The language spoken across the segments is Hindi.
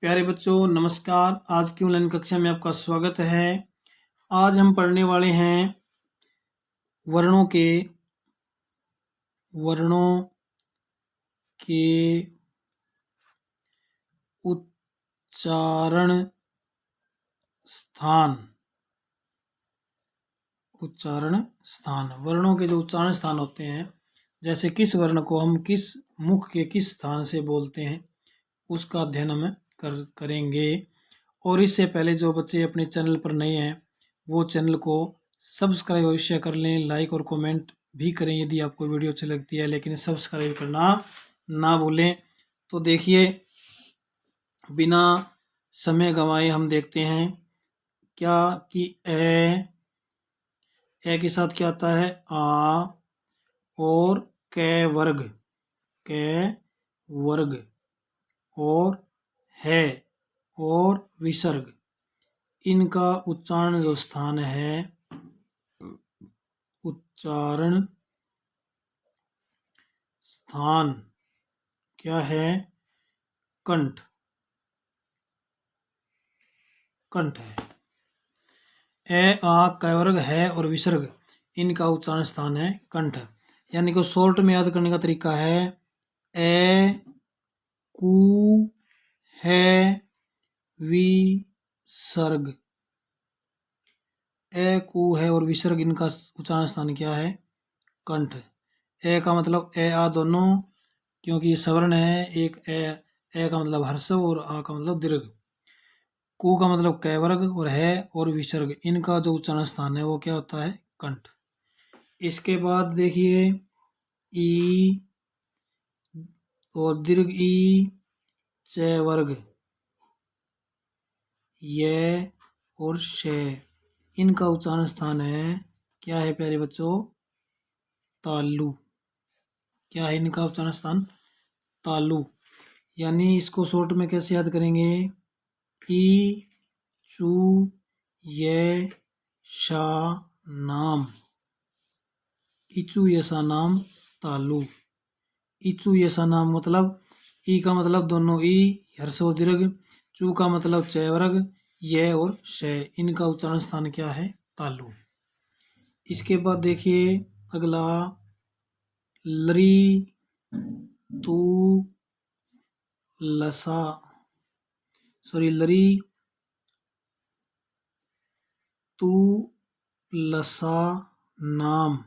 प्यारे बच्चों नमस्कार। आज की ऑनलाइन कक्षा में आपका स्वागत है। आज हम पढ़ने वाले हैं वर्णों के उच्चारण स्थान। वर्णों के जो उच्चारण स्थान होते हैं, जैसे किस वर्ण को हम किस मुख के किस स्थान से बोलते हैं, उसका अध्ययन हम करेंगे। और इससे पहले जो बच्चे अपने चैनल पर नए हैं वो चैनल को सब्सक्राइब अवश्य कर लें, लाइक और कमेंट भी करें यदि आपको वीडियो अच्छी लगती है, लेकिन सब्सक्राइब करना ना भूलें। तो देखिए, बिना समय गंवाए हम देखते हैं क्या कि ए के साथ क्या आता है, आ, और कै वर्ग और है और विसर्ग। इनका उच्चारण जो स्थान है, उच्चारण स्थान क्या है, कंठ है। ए आ कै वर्ग है और विसर्ग, इनका उच्चारण स्थान है कंठ। यानी कि शॉर्ट में याद करने का तरीका है ए कु है विसर्ग। ए कु है और विसर्ग, इनका उच्चारण स्थान क्या है, कंठ। ए का मतलब ए आ दोनों, क्योंकि सवर्ण है। एक ए का मतलब हर्षव और आ का मतलब दीर्घ। कु का मतलब कैवर्ग और है और विसर्ग, इनका जो उच्चारण स्थान है वो क्या होता है, कंठ। इसके बाद देखिए ई और दीर्घ ई, च वर्ग, ये और शे, इनका उच्चारण स्थान है क्या है प्यारे बच्चों, तालु। क्या है इनका उच्चारण स्थान, तालु। यानी इसको शॉर्ट में कैसे याद करेंगे, ई चू ये शा नाम, इचू यसा नाम तालु। इचू यसा नाम मतलब ई का मतलब दोनों ई हर्ष और दीर्घ, चू का मतलब चय वर्ग, ये और शय, इनका उच्चारण स्थान क्या है, तालु। इसके बाद देखिए अगला लरी तू लसा, लरी तू लसा नाम,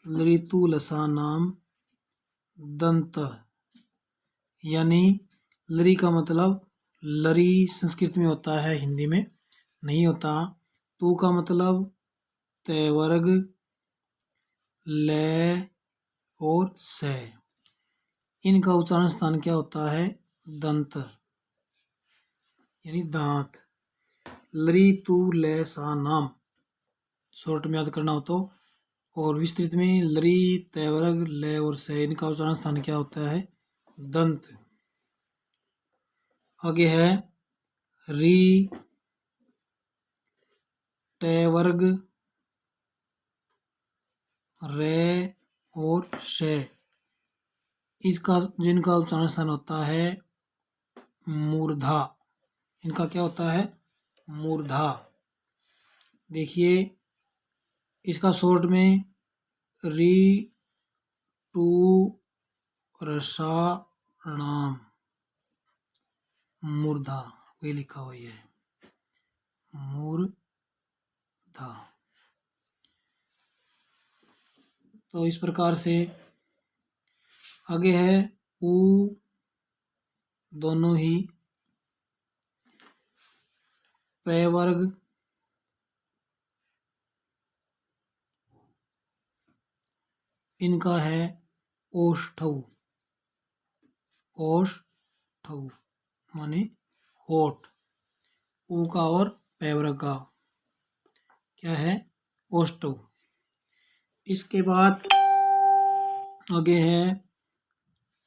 लरी तू लसा नाम दंत। यानी लरी का मतलब, लरी संस्कृत में होता है, हिंदी में नहीं होता। तू का मतलब तय वर्ग, ले और से, इनका उच्चारण स्थान क्या होता है, दंत यानी दांत। लरी तू ले सा नाम शॉर्ट में याद करना हो तो, और विस्तृत में लरी तय वर्ग ले और से, इनका उच्चारण स्थान क्या होता है, दंत। आगे है री टे वर्ग रे और शे, इसका जिनका उच्चारण स्थान होता है मूर्धा। इनका क्या होता है, मूर्धा। देखिए इसका शॉर्ट में री टू रसा नाम मूर्धा, वे लिखा हुआ है मूर्धा। तो इस प्रकार से आगे है उ दोनों ही, पै वर्ग, इनका है ओष्ठौ, ओष्ठौ माने होठ। ऊ का और पै वर्ग का क्या है, ओष्ठौ। इसके बाद आगे है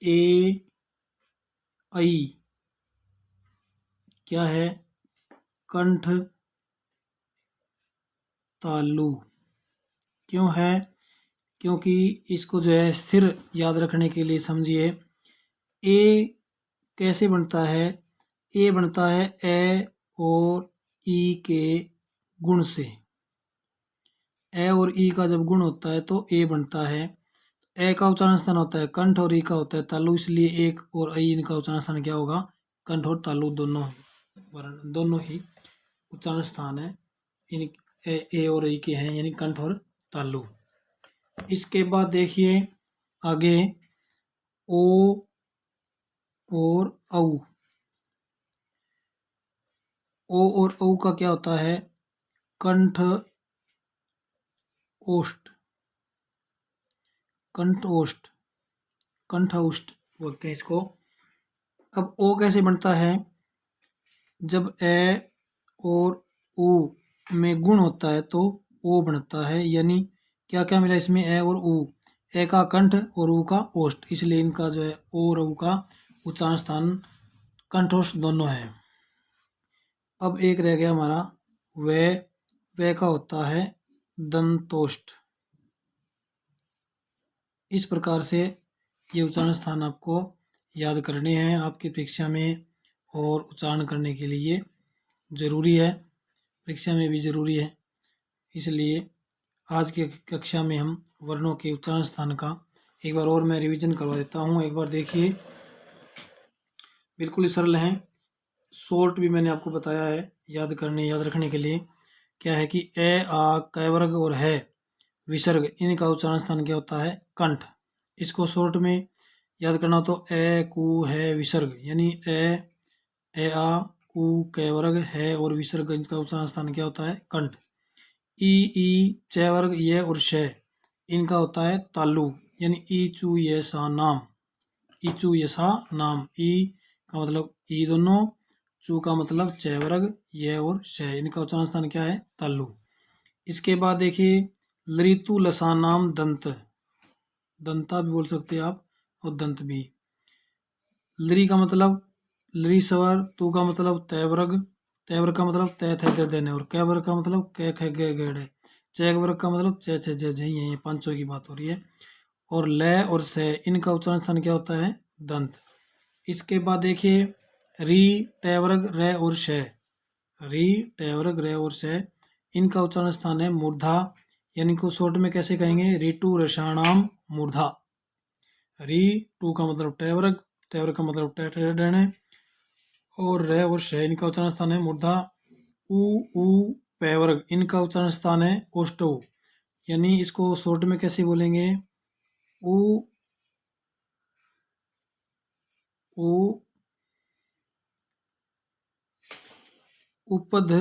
ए आई, क्या है, कंठ तालु। क्यों है, क्योंकि इसको जो है स्थिर याद रखने के लिए समझिए, ए कैसे बनता है, ए बनता है ए और ई के गुण से। ए और ई का जब गुण होता है तो ए बनता है। ए का उच्चारण स्थान होता है कंठ और ई का होता है तालु, इसलिए एक और आई इनका उच्चारण स्थान क्या होगा? कंठ और तालु दोनों ही उच्चारण स्थान है इन ए और ई के हैं, यानी कंठ और तालु। इसके बाद देखिए आगे ओ और औ। ओ और औ का क्या होता है? कंठ ओष्ठ, कंठ ओष्ठ, कंठ ओष्ठ बोलते हैं इसको। अब ओ कैसे बनता है? जब ए और ऊ में गुण होता है तो ओ बनता है, यानी क्या क्या मिला इसमें? ए और ऊ, ए का कंठ और ऊ का ओष्ठ, इसलिए इनका जो है ओ और ऊ का उच्चारण स्थान कंठोष्ठ दोनों है। अब एक रह गया हमारा वे का होता है दंतोष्ठ। इस प्रकार से ये उच्चारण स्थान आपको याद करने हैं आपकी परीक्षा में, और उच्चारण करने के लिए ज़रूरी है, परीक्षा में भी ज़रूरी है। इसलिए आज की कक्षा में हम वर्णों के उच्चारण स्थान का एक बार और मैं रिवीजन करवा देता हूँ। एक बार देखिए, बिल्कुल ही सरल हैं, शॉर्ट भी मैंने आपको बताया है याद रखने के लिए। क्या है कि ए आ कै वर्ग और है विसर्ग, इनका उच्चारण स्थान क्या होता है? कंठ। इसको शॉर्ट में याद करना हो तो ए कु है विसर्ग, यानी ए आ कु कै वर्ग है और विसर्ग, इनका उच्चारण स्थान क्या होता है? कंठ। ई च वर्ग ये और श, इनका होता है तालु, यानी ई चू ये सा नाम, ई चू ये सा नाम। ई का मतलब ई दोनों, चू का मतलब च वर्ग, ये और श, इनका उच्चारण स्थान क्या है? तालु। इसके बाद देखिए लृतु लसा नाम दंत, दंता भी बोल सकते हैं आप और दंत भी। लरी का मतलब लरी स्वर, तू का मतलब तय वर्ग, तय वर्ग का मतलब तय थे दे देने, और कै वर्ग का मतलब कै खे गे गेड़े, चैक वर्ग का मतलब चे छे जे जे, ये पांचों की बात हो रही है। और ल और से, इनका उच्चारण स्थान क्या होता है? दंत। इसके बाद देखिए री टय वर्ग र और श, री टय वर्ग र और श, इनका उच्चारण स्थान है मूर्धा, यानी को शॉर्ट में कैसे कहेंगे? ऋतु रसाणाम मूर्धा। री टू का मतलब टय वर्ग, टय वर्ग का मतलब टय डने, और र और श, इनका उच्चारण स्थान है मूर्धा। उ पै वर्ग, इनका उच्चारण स्थान है ओष्ठो, यानी इसको शॉर्ट में कैसे बोलेंगे? उ उपध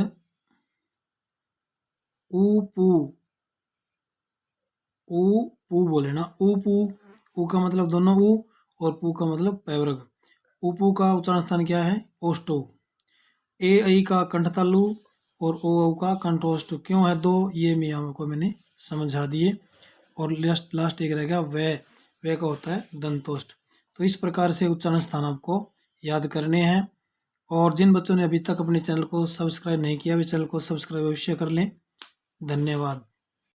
ऊपू, ऊ बोले ना, ऊपू। ऊ का मतलब दोनों ऊ और पू का मतलब पैवर्ग। ऊपू का उच्चारण स्थान क्या है? ओष्टो। ए आई का कंठ तालु और ओ औ का कंठोष्ठ क्यों है दो? ये मैं आपको मैंने समझा दिए। और लास्ट एक रह गया वे का होता है दंतोष्ठ। तो इस प्रकार से उच्चारण स्थान आपको याद करने हैं। और जिन बच्चों ने अभी तक अपने चैनल को सब्सक्राइब नहीं किया वे चैनल को सब्सक्राइब अवश्य कर लें। धन्यवाद।